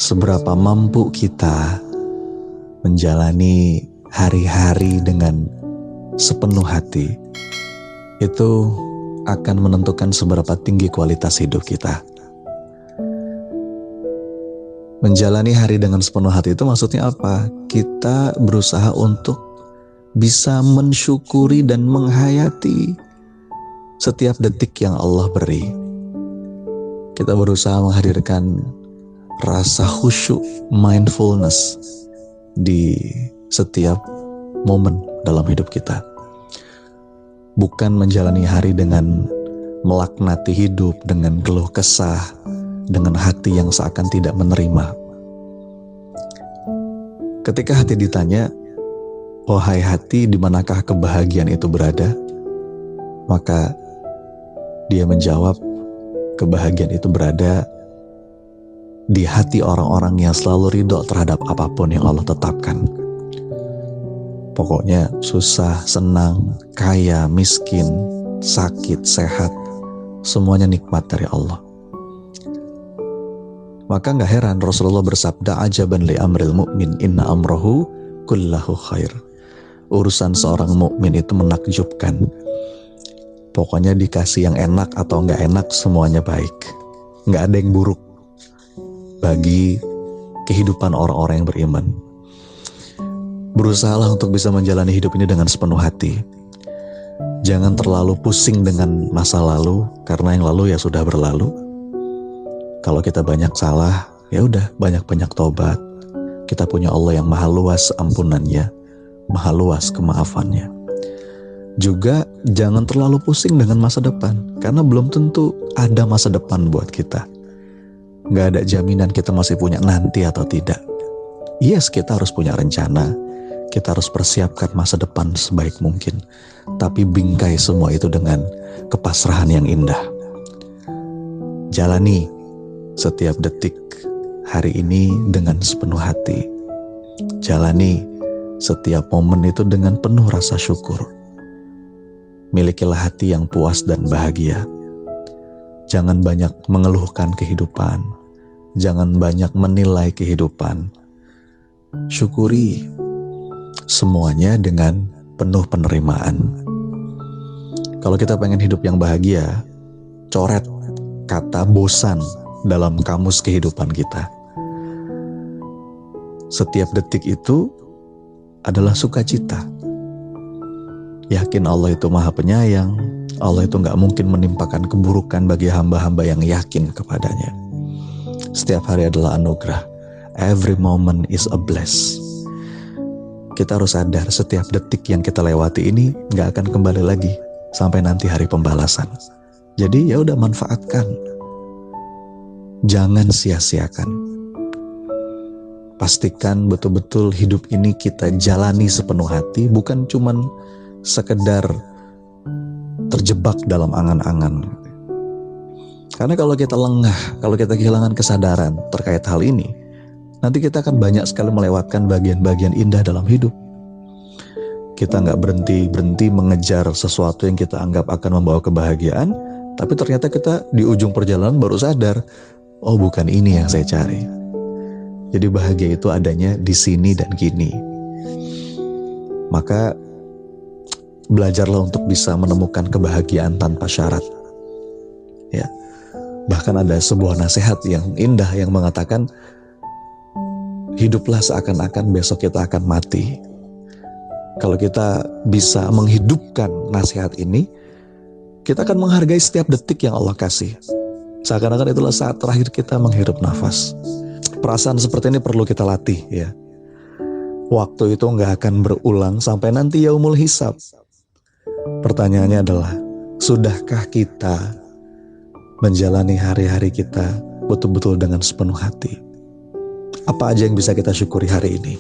Seberapa mampu kita menjalani hari-hari dengan sepenuh hati, itu akan menentukan seberapa tinggi kualitas hidup kita. Menjalani hari dengan sepenuh hati itu maksudnya apa? Kita berusaha untuk bisa mensyukuri dan menghayati setiap detik yang Allah beri. Kita berusaha menghadirkan rasa khusyuk, mindfulness di setiap momen dalam hidup kita. Bukan menjalani hari dengan melaknati hidup, dengan keluh kesah, dengan hati yang seakan tidak menerima. Ketika hati ditanya, "Wahai hati, di manakah kebahagiaan itu berada?" Maka dia menjawab, kebahagiaan itu berada di hati orang-orang yang selalu ridho terhadap apapun yang Allah tetapkan. Pokoknya susah, senang, kaya, miskin, sakit, sehat, semuanya nikmat dari Allah. Maka gak heran Rasulullah bersabda, "Ajaban li amril mu'min, inna amrohu kullahu khair." Urusan seorang mukmin itu menakjubkan. Pokoknya dikasih yang enak atau gak enak, semuanya baik. Gak ada yang buruk bagi kehidupan orang-orang yang beriman. Berusahalah untuk bisa menjalani hidup ini dengan sepenuh hati. Jangan terlalu pusing dengan masa lalu, karena yang lalu ya sudah berlalu. Kalau kita banyak salah, ya udah banyak-banyak tobat. Kita punya Allah yang maha luas ampunannya, maha luas kemaafannya. Juga jangan terlalu pusing dengan masa depan, karena belum tentu ada masa depan buat kita. Gak ada jaminan kita masih punya nanti atau tidak. Yes, kita harus punya rencana, kita harus persiapkan masa depan sebaik mungkin. Tapi bingkai semua itu dengan kepasrahan yang indah. Jalani setiap detik hari ini dengan sepenuh hati. Jalani setiap momen itu dengan penuh rasa syukur. Milikilah hati yang puas dan bahagia. Jangan banyak mengeluhkan kehidupan. Jangan banyak menilai kehidupan. Syukuri semuanya dengan penuh penerimaan. Kalau kita pengen hidup yang bahagia, coret kata bosan dalam kamus kehidupan kita. Setiap detik itu adalah sukacita. Yakin Allah itu maha penyayang. Allah itu gak mungkin menimpakan keburukan bagi hamba-hamba yang yakin kepadanya. Setiap hari adalah anugerah. Every moment is a bless. Kita harus sadar setiap detik yang kita lewati ini gak akan kembali lagi sampai nanti hari pembalasan. Jadi ya udah manfaatkan. Jangan sia-siakan. Pastikan betul-betul hidup ini kita jalani sepenuh hati, bukan cuman sekedar terjebak dalam angan-angan. Karena kalau kita lengah, kalau kita kehilangan kesadaran terkait hal ini, nanti kita akan banyak sekali melewatkan bagian-bagian indah dalam hidup. Kita nggak berhenti mengejar sesuatu yang kita anggap akan membawa kebahagiaan, tapi ternyata kita di ujung perjalanan baru sadar, oh bukan ini yang saya cari. Jadi bahagia itu adanya di sini dan kini. Maka belajarlah untuk bisa menemukan kebahagiaan tanpa syarat. Ya. Bahkan ada sebuah nasihat yang indah yang mengatakan, hiduplah seakan-akan besok kita akan mati. Kalau kita bisa menghidupkan nasihat ini, kita akan menghargai setiap detik yang Allah kasih. Seakan-akan itulah saat terakhir kita menghirup nafas. Perasaan seperti ini perlu kita latih ya. Waktu itu gak akan berulang sampai nanti yaumul hisab. Pertanyaannya adalah, sudahkah kita menjalani hari-hari kita betul-betul dengan sepenuh hati? Apa aja yang bisa kita syukuri hari ini?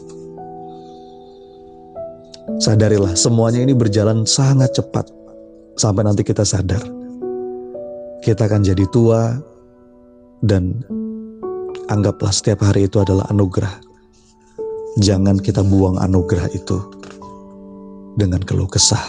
Sadarilah semuanya ini berjalan sangat cepat. Sampai nanti kita sadar, kita akan jadi tua. Dan anggaplah setiap hari itu adalah anugerah. Jangan kita buang anugerah itu. dengan keluh kesah